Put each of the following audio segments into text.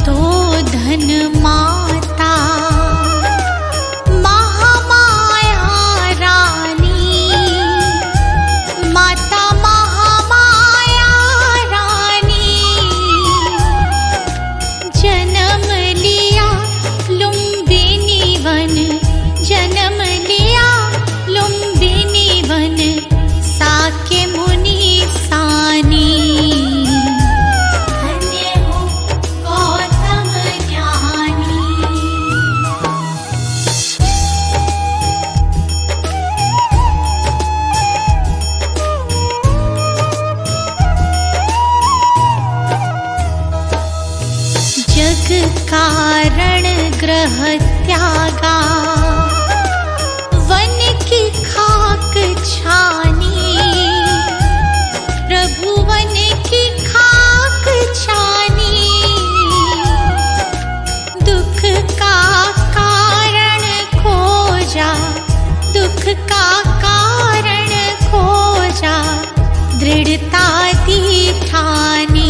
तो धन माता महामाया रानी, माता महामाया रानी। जन्म लिया लुम्बिनी वन, जन्म लिया लुम्बिनी वन, साके मुनि सानी। जग कारण ग्रह त्यागा, वन की खाक छानी। प्रभु वन की खाक छानी, दुख का कारण खोजा, दुख का कारण खोजा, दृढ़ता दी ठानी।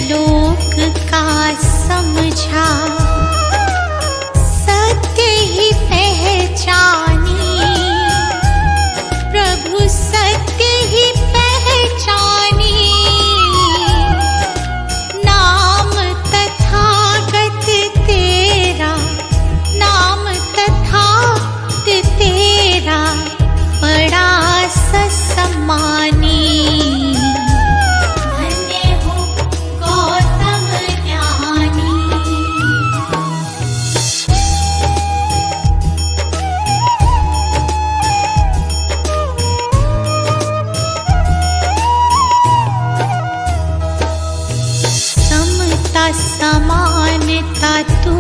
लोक का समझा, सत्य ही पहचानी। प्रभु सत्य ही पहचानी, नाम तथागत तेरा, नाम तथागत तेरा, बड़ा ससम्मानी। समानता तू,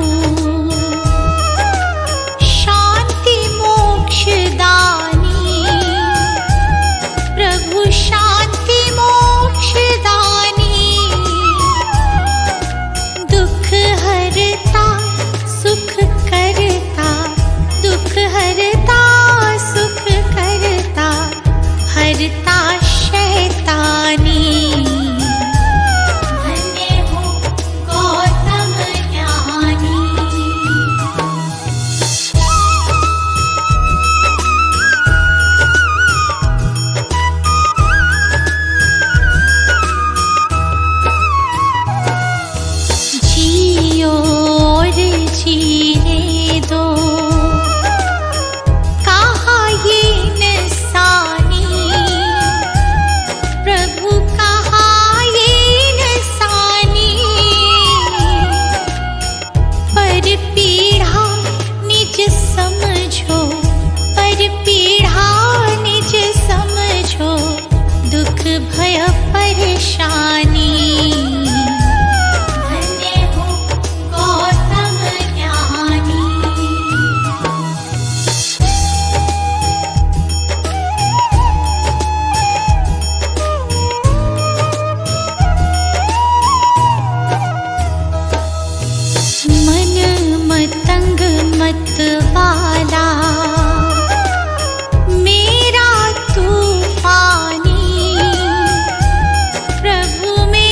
शांति मोक्ष दानी। प्रभु शांति मोक्ष दानी, दुख हरता सुख करता, दुख हरता सुख करता, हरता शैतानी। जीने दो कहा ये इंसानी, प्रभु कहा ये इंसानी। पर पीढ़ा निज समझो, पर पीढ़ा निज समझो, दुख भय परेशानी। मतंग मत वाला मेरा तूफानी, प्रभु में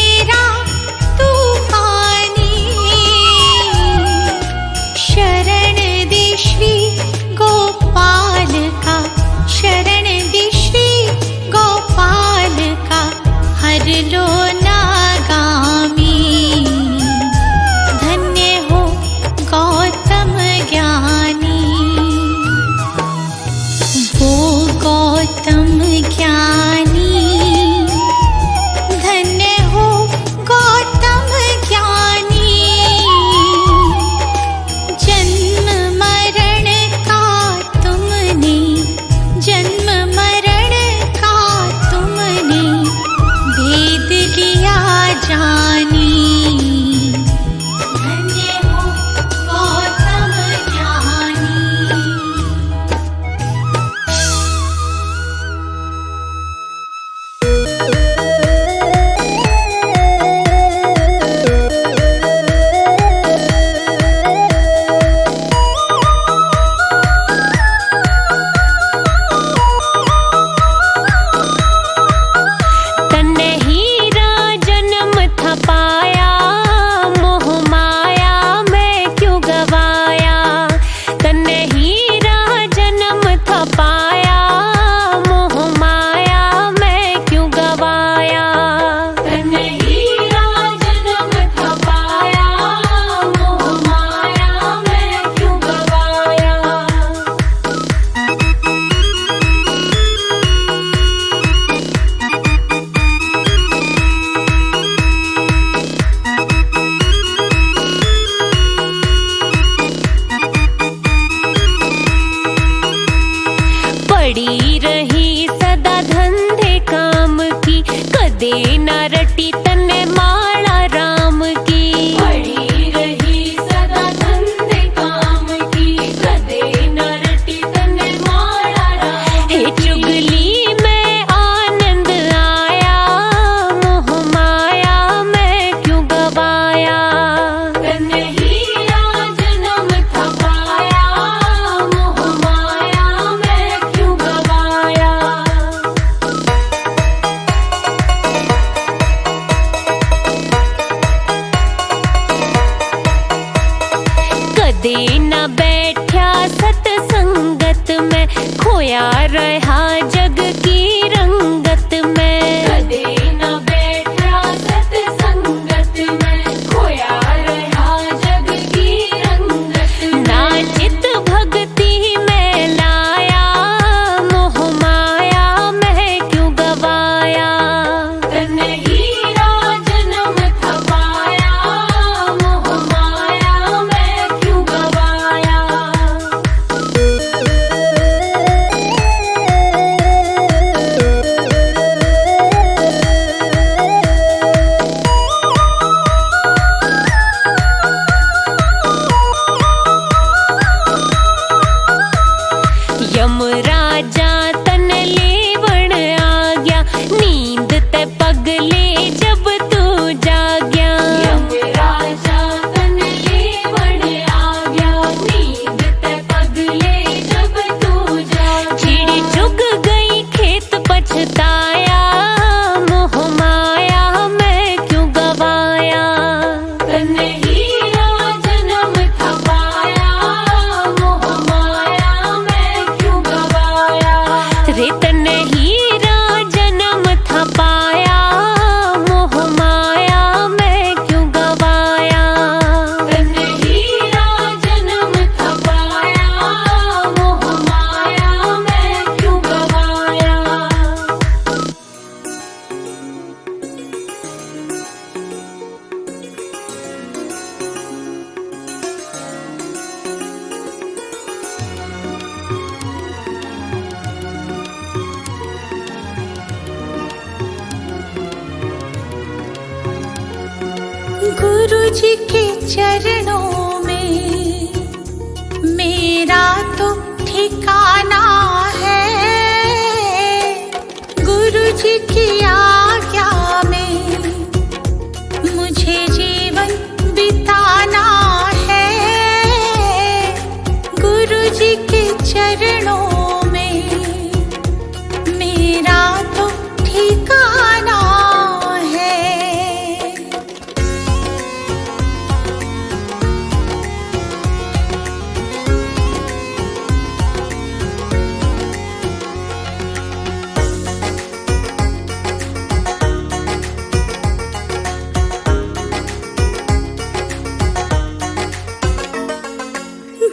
पड़ी रही सदा धंधे काम की, कदे न रटी तने माला राम की। पड़ी रही सदा धंधे काम की, कदे न रटी तने माला राम की। हे चुगली में आनंद आया, मोह माया मैं क्यों गवाया। तने हीरा जन्म था पाया, मोह माया मैं क्यों गवाया। कदे न बैठा सतसंगत में, खोया रहा जग की रंगत में। कदे न बैठा सतसंगत में, खोया रहा जग की रंगत में। नाचित भक्ति में लाया, मोह माया मैं क्यों गवाया। तने हीरा जन्म था पाया, मोह माया मैं क्यों गवाया। यमराजा तन लेवण आ गया, नींद ते पगले जब तू जाग्या। यमराजा तन लेवण आ गया, नींद ते पगले जब तू जाग्या। चिड़ी चुग गई खेत पछताया, मोह माया मैं क्यों गवाया। तने हीरा जन्म था पाया, मोह माया मैं क्यों गवाया। रे तने हीरा जन्म था पाया, मोह माया मैं क्यों गवाया। तने हीरा जन्म था पाया, मोह माया मैं क्यों गवाया। गुरु जी के चरणों में मेरा तो ठिकाना है। गुरु जी की आज्ञा में मुझे जीवन बिताना है। गुरु जी के चरणों में मेरा तो ठिकाना है।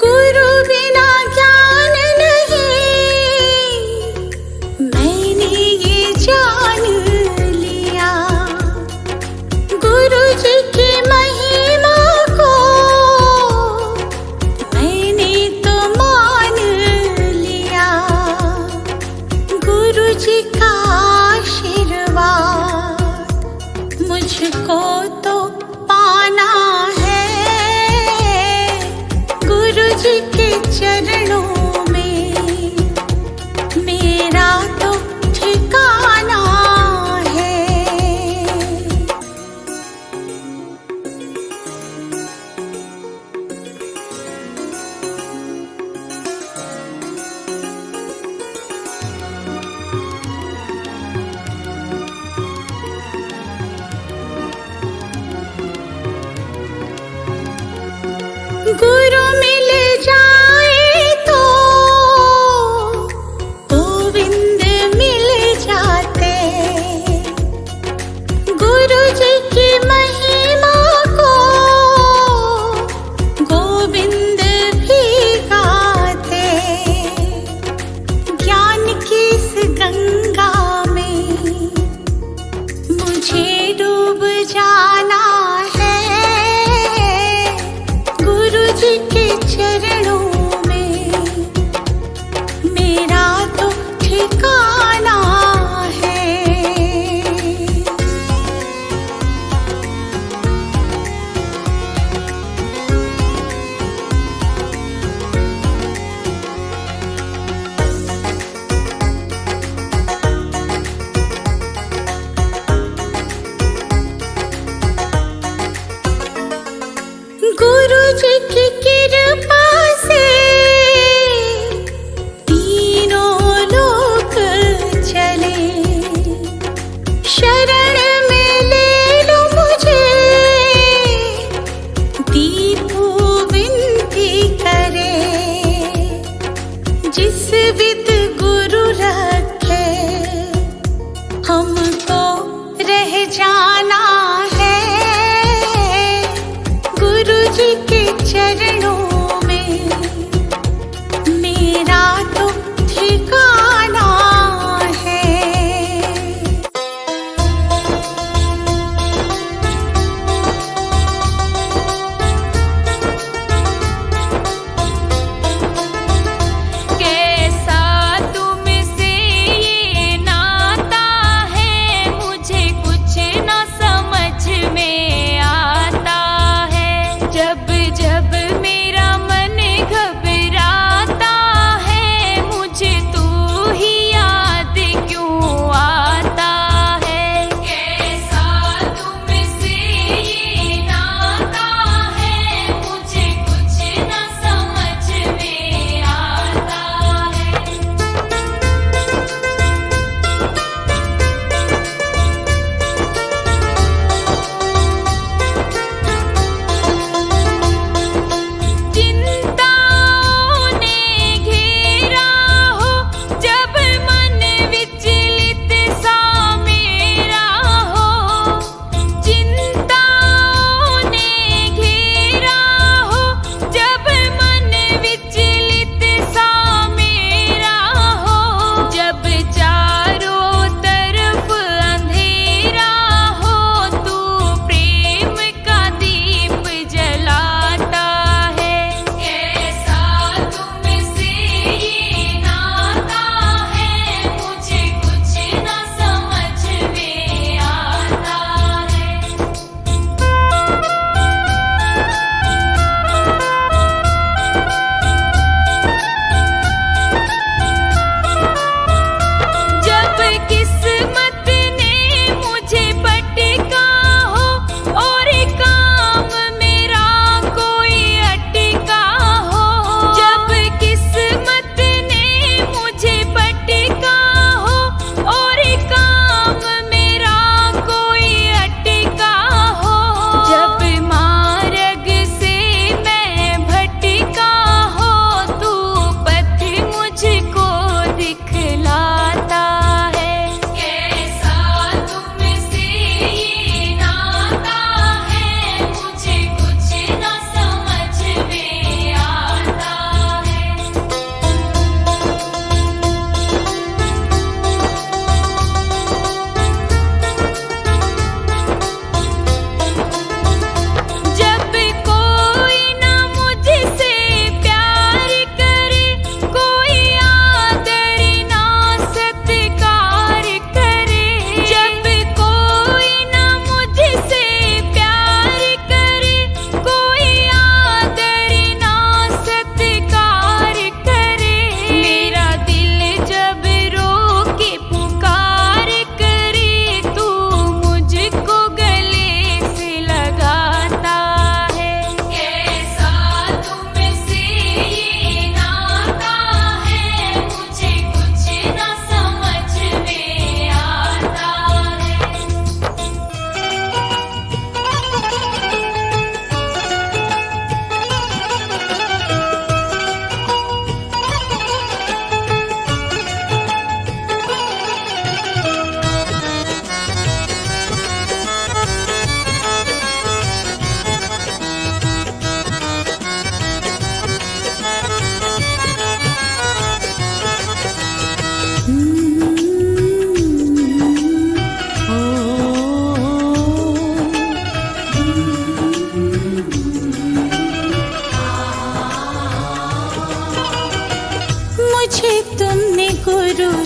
गुरु बिना ज्ञान नहीं, मैंने ये जान लिया। गुरु जी की महिमा को मैंने तो मान लिया। गुरु जी का आशीर्वाद मुझको तो पाना है। गुरु जी के चरणों में मेरा तो ठिकाना है। गुरु मिल जाए तो गोविंद मिल जाते। गुरु जी की महिमा को गोविंद भी गाते। ज्ञान की इस गंगा में मुझे डूब जाना है। गुरु जी के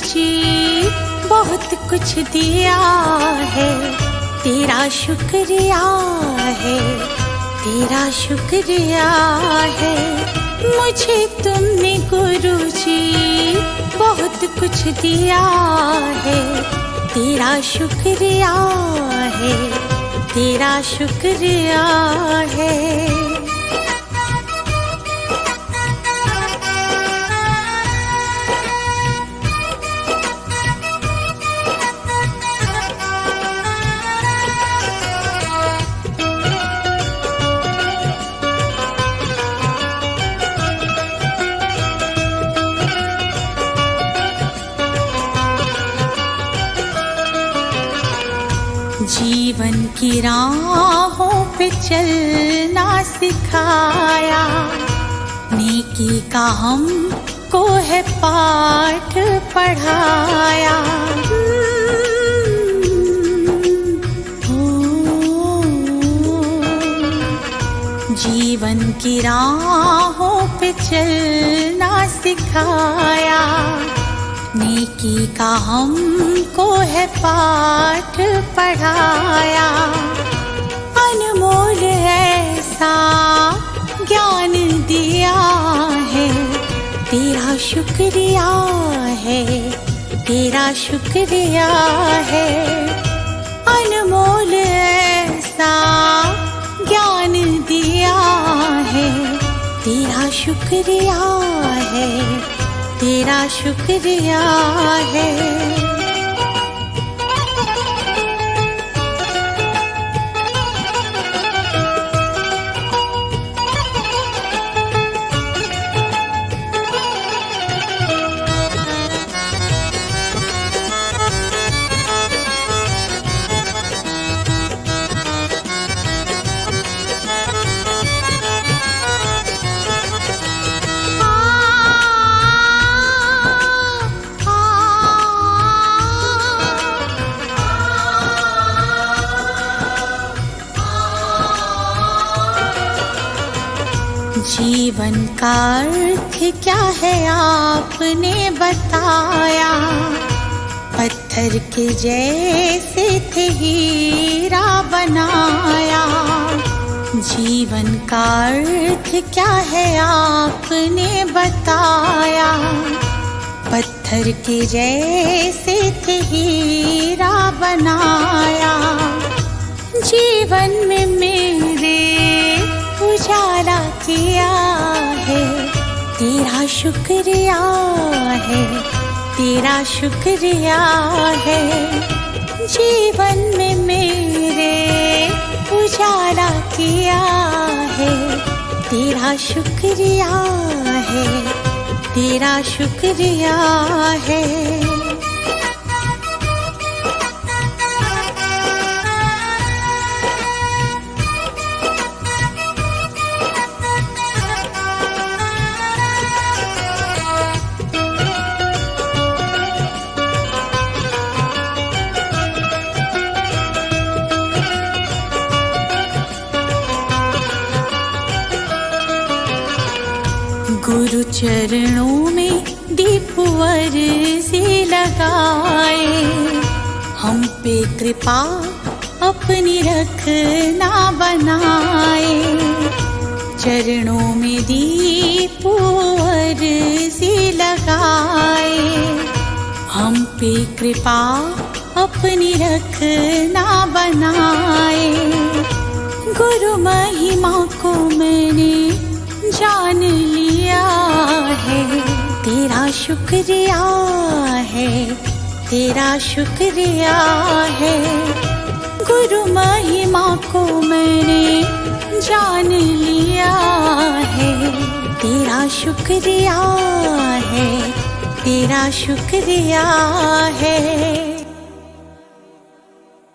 जी बहुत कुछ दिया है, तेरा शुक्रिया है, तेरा शुक्रिया है। मुझे तुमने गुरु जी बहुत कुछ दिया है, तेरा शुक्रिया है, तेरा शुक्रिया है। जीवन की राहों पे चलना सिखाया, नेकी का हमको है पाठ पढ़ाया। जीवन की राहों पे चलना सिखाया, नेकी का हमको है पाठ पढ़ाया। अनमोल ऐसा ज्ञान दिया है, तेरा शुक्रिया है, तेरा शुक्रिया है। अनमोल ऐसा ज्ञान दिया है, तेरा शुक्रिया है, तेरा शुक्रिया है। जीवन का अर्थ क्या है आपने बताया, पत्थर के जैसे थे हीरा बनाया। जीवन का अर्थ क्या है आपने बताया, पत्थर के जैसे थे हीरा बनाया। जीवन में मेरे उजाला किया है, तेरा शुक्रिया है, तेरा शुक्रिया है। जीवन में मेरे उजाला किया है, तेरा शुक्रिया है, तेरा शुक्रिया है। गुरु चरणों में दीपवर से लगाए, हम पे कृपा अपनी रखना बनाए। चरणों में दीपवर से लगाए, हम पे कृपा अपनी रखना बनाए। गुरु महिमा को मैंने जान लिया है, तेरा शुक्रिया है, तेरा शुक्रिया है। गुरु महिमा को मैंने जान लिया है, तेरा शुक्रिया है, तेरा शुक्रिया है।